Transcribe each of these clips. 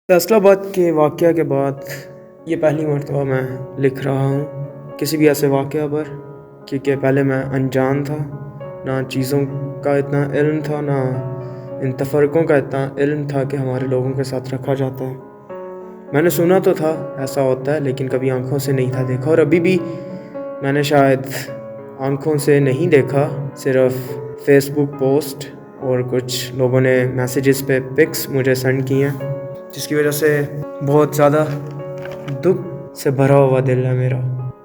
फैसला आबाद के वाक़या के बाद ये पहली मरतबा मैं लिख रहा हूँ किसी भी ऐसे वाक़या पर, क्योंकि पहले मैं अनजान था, ना चीज़ों का इतना इल्म था, ना इन तफ़र्क़ों का इतना इल्म था कि हमारे लोगों के साथ रखा जाता है। मैंने सुना तो था ऐसा होता है, लेकिन कभी आँखों से नहीं था देखा, और अभी भी मैंने शायद आँखों से नहीं देखा, सिर्फ़ फेसबुक पोस्ट और कुछ लोगों ने मैसेजेस पे पिक्स मुझे सेंड किए हैं, जिसकी वजह से बहुत ज़्यादा दुख से भरा हुआ दिल है मेरा।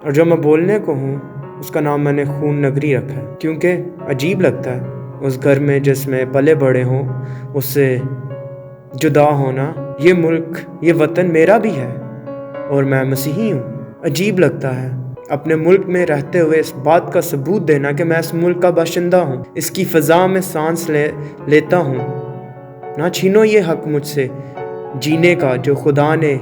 और जो मैं बोलने को हूँ उसका नाम मैंने खून नगरी रखा है, क्योंकि अजीब लगता है उस घर में जिसमें पले बड़े हों उससे जुदा होना। ये मुल्क, ये वतन मेरा भी है और मैं मसीही हूँ। अजीब लगता है अपने मुल्क में रहते हुए इस बात का सबूत देना कि मैं इस मुल्क का बाशिंदा हूँ, इसकी फ़ज़ा में सांस लेता हूँ। ना छीनो ये हक मुझसे जीने का जो खुदा ने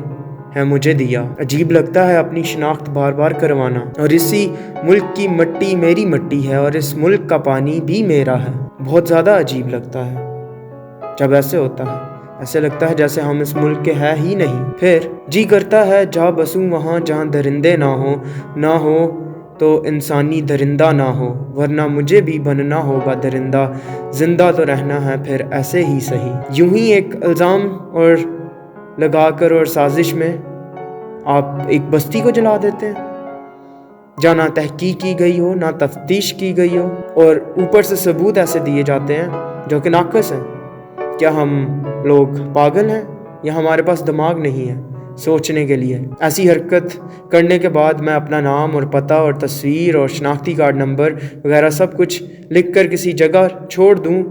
है मुझे दिया। अजीब लगता है अपनी शनाख्त बार बार करवाना, और इसी मुल्क की मिट्टी मेरी मिट्टी है और इस मुल्क का पानी भी मेरा है। बहुत ज़्यादा अजीब लगता है जब ऐसे होता है। ऐसे लगता है जैसे हम इस मुल्क के हैं ही नहीं। फिर जी करता है जा बसूं वहाँ जहाँ दरिंदे ना हो तो इंसानी दरिंदा ना हो, वरना मुझे भी बनना होगा दरिंदा, जिंदा तो रहना है फिर ऐसे ही सही। यूं ही एक इल्ज़ाम और लगाकर और साजिश में आप एक बस्ती को जला देते हैं, जहाँ ना तहकीक की गई हो, ना तफ्तीश की गई हो, और ऊपर से सबूत ऐसे दिए जाते हैं जो कि नाक़िस हैं। क्या हम लोग पागल हैं या हमारे पास दिमाग नहीं है सोचने के लिए? ऐसी हरकत करने के बाद मैं अपना नाम और पता और तस्वीर और शनाख्ती कार्ड नंबर वगैरह सब कुछ लिख कर किसी जगह छोड़ दूं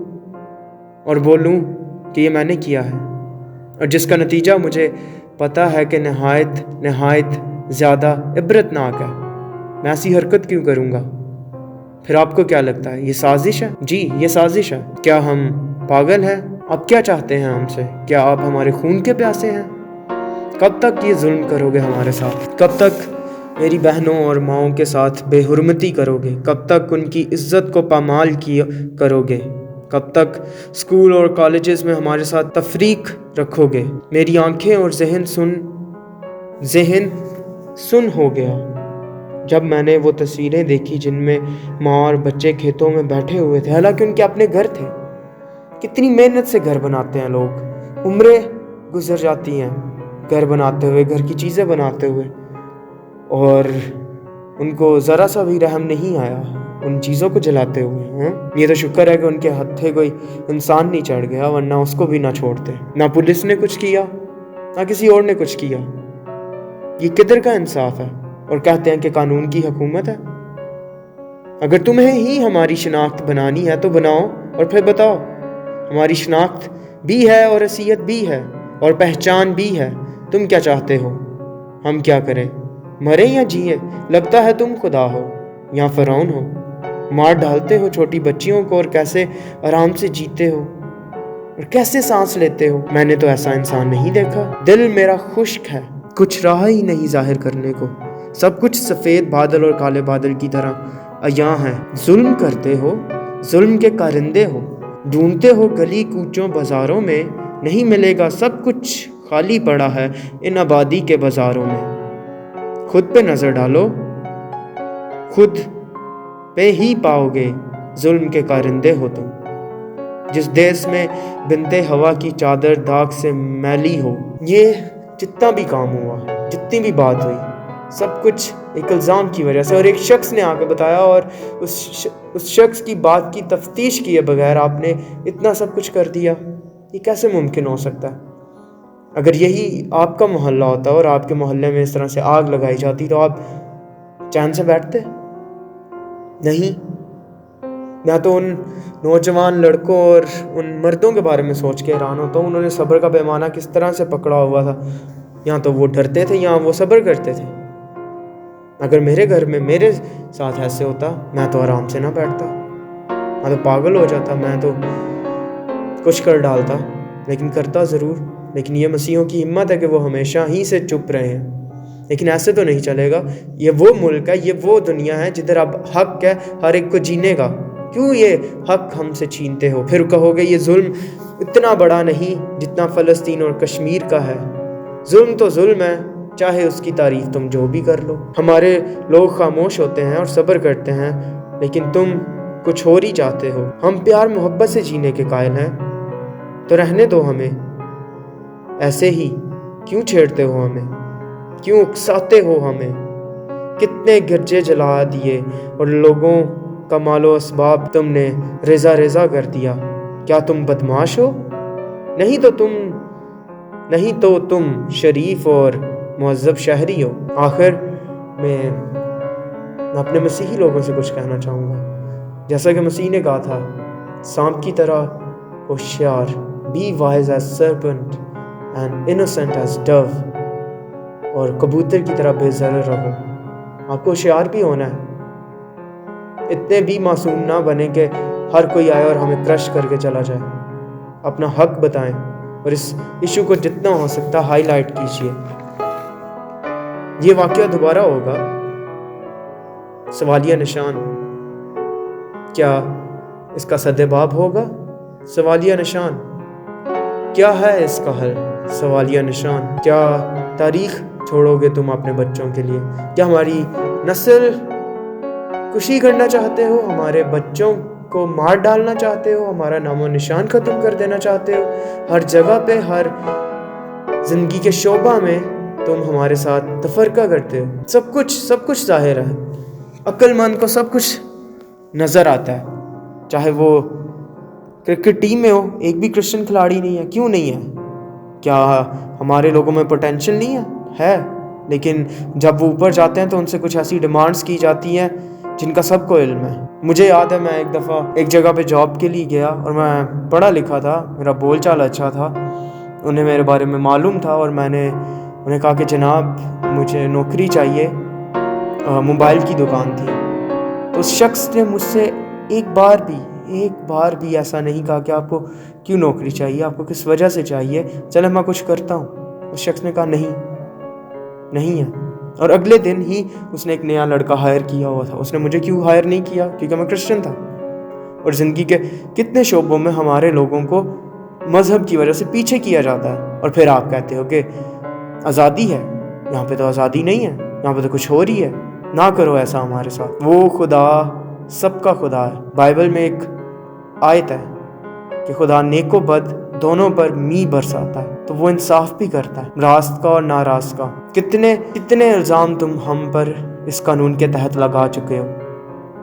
और बोलूं कि ये मैंने किया है, और जिसका नतीजा मुझे पता है कि नहायत ज़्यादा इबरतनाक है। मैं ऐसी हरकत क्यों करूँगा? फिर आपको क्या लगता है ये साजिश है? जी, ये साजिश है। क्या हम पागल हैं? आप क्या चाहते हैं हमसे? क्या आप हमारे खून के प्यासे हैं? कब तक ये जुल्म करोगे हमारे साथ? कब तक मेरी बहनों और माँओं के साथ बेहुरमती करोगे? कब तक उनकी इज्जत को पामाल करोगे? कब तक स्कूल और कॉलेजेस में हमारे साथ तफरीक रखोगे? मेरी आंखें और जहन सुन हो गया जब मैंने वो तस्वीरें देखी जिनमें माँ और बच्चे खेतों में बैठे हुए थे, हालांकि उनके अपने घर थे। कितनी मेहनत से घर बनाते हैं लोग, उम्रें गुजर जाती हैं घर बनाते हुए, घर की चीज़ें बनाते हुए, और उनको ज़रा सा भी रहम नहीं आया उन चीज़ों को जलाते हुए। ये तो शुक्र है कि उनके हत्थे कोई इंसान नहीं चढ़ गया, वरना उसको भी ना छोड़ते। ना पुलिस ने कुछ किया, ना किसी और ने कुछ किया। ये किधर का इंसाफ है? और कहते हैं कि कानून की हुकूमत है। अगर तुम्हें ही हमारी शनाख्त बनानी है तो बनाओ, और फिर बताओ हमारी शनाख्त भी है और हैसियत भी है और पहचान भी है। तुम क्या चाहते हो हम क्या करें? मरे या जिए? लगता है तुम खुदा हो या फ़िरौन हो। मार डालते हो छोटी बच्चियों को और कैसे आराम से जीते हो और कैसे सांस लेते हो। मैंने तो ऐसा इंसान नहीं देखा। दिल मेरा खुश्क है, कुछ राह ही नहीं जाहिर करने को। सब कुछ सफ़ेद बादल और काले बादल की तरह अयां है। जुल्म करते हो, जुल्म के कारिंदे हो, ढूंढते हो गली कूचों बाजारों में, नहीं मिलेगा, सब कुछ खाली पड़ा है इन आबादी के बाजारों में। खुद पे नज़र डालो, खुद पे ही पाओगे जुल्म के कारिंदे हो तुम। जिस देश में बिनते हवा की चादर दाग से मैली हो। ये जितना भी काम हुआ, जितनी भी बात हुई, सब कुछ एक इल्ज़ाम की वजह से, और एक शख्स ने आके बताया, और उस शख्स की बात की तफ्तीश किए बगैर आपने इतना सब कुछ कर दिया। ये कैसे मुमकिन हो सकता है? अगर यही आपका मोहल्ला होता और आपके मोहल्ले में इस तरह से आग लगाई जाती तो आप चैन से बैठते? नहीं। मैं तो उन नौजवान लड़कों और उन मर्दों के बारे में सोच के हैरान होता हूँ, उन्होंने सब्र का पैमाना किस तरह से पकड़ा हुआ था। यहाँ तो वो डरते थे, यहाँ वो सब्र करते थे। अगर मेरे घर में मेरे साथ ऐसे होता, मैं तो आराम से ना बैठता, मैं तो पागल हो जाता, मैं तो कुछ कर डालता, लेकिन करता ज़रूर। लेकिन ये मसीहों की हिम्मत है कि वो हमेशा ही से चुप रहे हैं। लेकिन ऐसे तो नहीं चलेगा। ये वो मुल्क है, ये वो दुनिया है जिधर अब हक है हर एक को जीने का। क्यों ये हक हमसे छीनते हो? फिर कहोगे ये जुल्म इतना बड़ा नहीं जितना फ़लस्तीन और कश्मीर का है। ظلم تو ظلم ہے، چاہے اس کی تعریف تم جو بھی کر لو۔ ہمارے لوگ خاموش ہوتے ہیں اور صبر کرتے ہیں، لیکن تم کچھ اور ہی چاہتے ہو۔ ہم پیار محبت سے جینے کے قائل ہیں، تو رہنے دو ہمیں ایسے ہی۔ کیوں چھیڑتے ہو ہمیں؟ کیوں اکساتے ہو ہمیں؟ کتنے گرجے جلا دیے اور لوگوں کا مال و اسباب تم نے ریزہ ریزہ کر دیا۔ کیا تم بدمعاش ہو؟ نہیں تو تم شریف اور مہذب شہری ہو۔ آخر میں اپنے مسیحی لوگوں سے کچھ کہنا چاہوں گا۔ جیسا کہ مسیح نے کہا تھا، سانپ کی طرح ہوشیار، be wise as serpent and innocent as dove، اور کبوتر کی طرح بے ضرر رہو۔ آپ کو ہوشیار بھی ہونا ہے، اتنے بھی معصوم نہ بنے کہ ہر کوئی آئے اور ہمیں کرش کر کے چلا جائے۔ اپنا حق بتائیں اور اس ایشو کو جتنا ہو سکتا ہائی لائٹ کیجیے۔ یہ واقعہ دوبارہ ہوگا، سوالیہ نشان۔ کیا اس کا سدباب ہوگا؟ سوالیہ نشان۔ کیا ہے اس کا حل؟ سوالیہ نشان۔ کیا تاریخ چھوڑو گے تم اپنے بچوں کے لیے؟ کیا ہماری نسل کشی کرنا چاہتے ہو؟ ہمارے بچوں کو مار ڈالنا چاہتے ہو؟ ہمارا نام و نشان ختم کر دینا چاہتے ہو؟ ہر جگہ پہ، ہر زندگی کے شعبہ میں تم ہمارے ساتھ تفرقہ کرتے ہو۔ سب کچھ ظاہر ہے، عقل مند کو سب کچھ نظر آتا ہے۔ چاہے وہ کرکٹ ٹیم میں ہو، ایک بھی کرسچن کھلاڑی نہیں ہے۔ کیوں نہیں ہے؟ کیا ہمارے لوگوں میں پوٹینشل نہیں ہے؟ لیکن جب وہ اوپر جاتے ہیں تو ان سے کچھ ایسی ڈیمانڈز کی جاتی ہیں جن کا سب کو علم ہے۔ مجھے یاد ہے، میں ایک دفعہ ایک جگہ پہ جاب کے لیے گیا اور میں پڑھا لکھا تھا، میرا بول چال اچھا تھا، انہیں میرے بارے میں معلوم تھا، اور میں نے انہیں کہا کہ جناب مجھے نوکری چاہیے۔ موبائل کی دکان تھی۔ تو اس شخص نے مجھ سے ایک بار بھی ایسا نہیں کہا کہ آپ کو کیوں نوکری چاہیے، آپ کو کس وجہ سے چاہیے، چلے میں کچھ کرتا ہوں۔ اس شخص نے کہا نہیں ہے، اور اگلے دن ہی اس نے ایک نیا لڑکا ہائر کیا ہوا تھا۔ اس نے مجھے کیوں ہائر نہیں کیا؟ کیونکہ میں کرسچن تھا۔ اور زندگی کے کتنے شعبوں میں ہمارے لوگوں کو مذہب کی وجہ سے پیچھے کیا جاتا ہے، اور پھر آپ کہتے ہو کہ آزادی ہے۔ یہاں پہ تو آزادی نہیں ہے، یہاں پہ تو کچھ ہو رہی ہے۔ نہ کرو ایسا ہمارے ساتھ۔ وہ خدا سب کا خدا ہے۔ بائبل میں ایک آیت ہے کہ خدا نیک و بد دونوں پر می برساتا ہے، تو وہ انصاف بھی کرتا ہے، راست کا اور ناراست کا۔ کتنے الزام تم ہم پر اس قانون کے تحت لگا چکے ہو،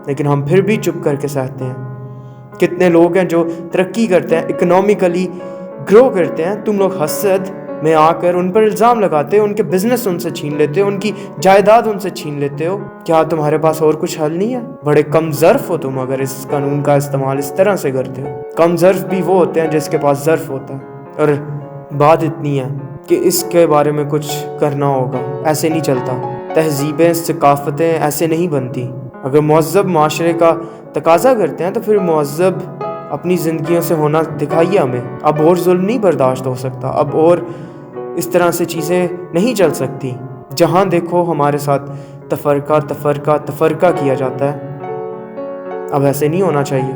لیکن ہم پھر بھی چپ کر کے سہتے ہیں۔ کتنے لوگ ہیں جو ترقی کرتے ہیں، اکنامکلی گرو کرتے ہیں، تم لوگ حسد میں آ کر ان پر الزام لگاتے ہو، ان کے بزنس ان سے چھین لیتے ہو، ان کی جائیداد ان سے چھین لیتے ہو۔ کیا تمہارے پاس اور کچھ حل نہیں ہے؟ بڑے کم ظرف ہو تم اگر اس قانون کا استعمال اس طرح سے کرتے ہو۔ کم ظرف بھی وہ ہوتے ہیں جس کے پاس ظرف ہوتا ہے۔ اور بات اتنی ہے کہ اس کے بارے میں کچھ کرنا ہوگا، ایسے نہیں چلتا۔ تہذیبیں، ثقافتیں ایسے نہیں بنتی۔ اگر مہذب معاشرے کا تقاضا کرتے ہیں تو پھر مہذب اپنی زندگیوں سے ہونا دکھائیے ہمیں۔ اب اور ظلم نہیں برداشت ہو سکتا، اب اور اس طرح سے چیزیں نہیں چل سکتی۔ جہاں دیکھو ہمارے ساتھ تفرقہ کیا جاتا ہے۔ اب ایسے نہیں ہونا چاہیے،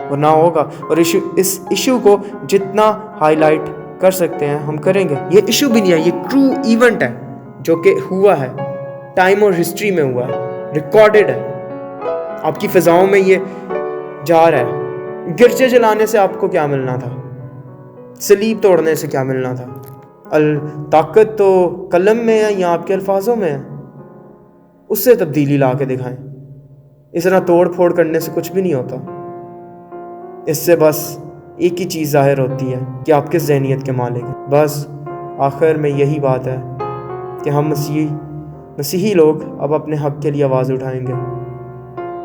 اور نہ ہوگا۔ اور اس ایشو کو جتنا ہائی لائٹ کر سکتے ہیں ہم کریں گے۔ یہ ایشو بھی نہیں ہے، یہ ٹرو ایونٹ ہے جو کہ ہوا ہے، ٹائم اور ہسٹری میں ہوا ہے، ریکارڈڈ ہے۔ آپ کی فضاؤں میں یہ جا رہا ہے۔ گرجے جلانے سے آپ کو کیا ملنا تھا؟ صلیب توڑنے سے کیا ملنا تھا؟ طاقت تو قلم میں ہے یا آپ کے الفاظوں میں ہے؟ اس سے تبدیلی لا کے دکھائیں۔ اس طرح توڑ پھوڑ کرنے سے کچھ بھی نہیں ہوتا۔ اس سے بس ایک ہی چیز ظاہر ہوتی ہے کہ آپ کس ذہنیت کے مالک ہیں۔ بس آخر میں یہی بات ہے کہ ہم مسیحی لوگ اب اپنے حق کے لیے آواز اٹھائیں گے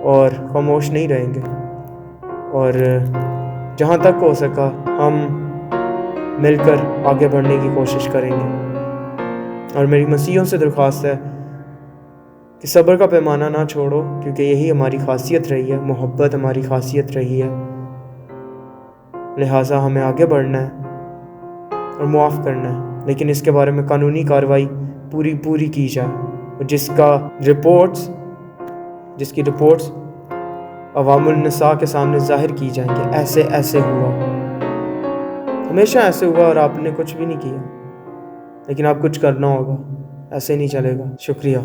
اور خاموش نہیں رہیں گے، اور جہاں تک ہو سکا ہم مل کر آگے بڑھنے کی کوشش کریں گے۔ اور میری مسیحیوں سے درخواست ہے کہ صبر کا پیمانہ نہ چھوڑو، کیونکہ یہی ہماری خاصیت رہی ہے، محبت ہماری خاصیت رہی ہے۔ لہٰذا ہمیں آگے بڑھنا ہے اور معاف کرنا ہے، لیکن اس کے بارے میں قانونی کارروائی پوری کی جائے، اور جس کی رپورٹس عوام النساء کے سامنے ظاہر کی جائیں کہ ایسے ہوا، ہمیشہ ایسے ہوا اور آپ نے کچھ بھی نہیں کیا۔ لیکن اب کچھ کرنا ہوگا، ایسے نہیں چلے گا۔ شکریہ۔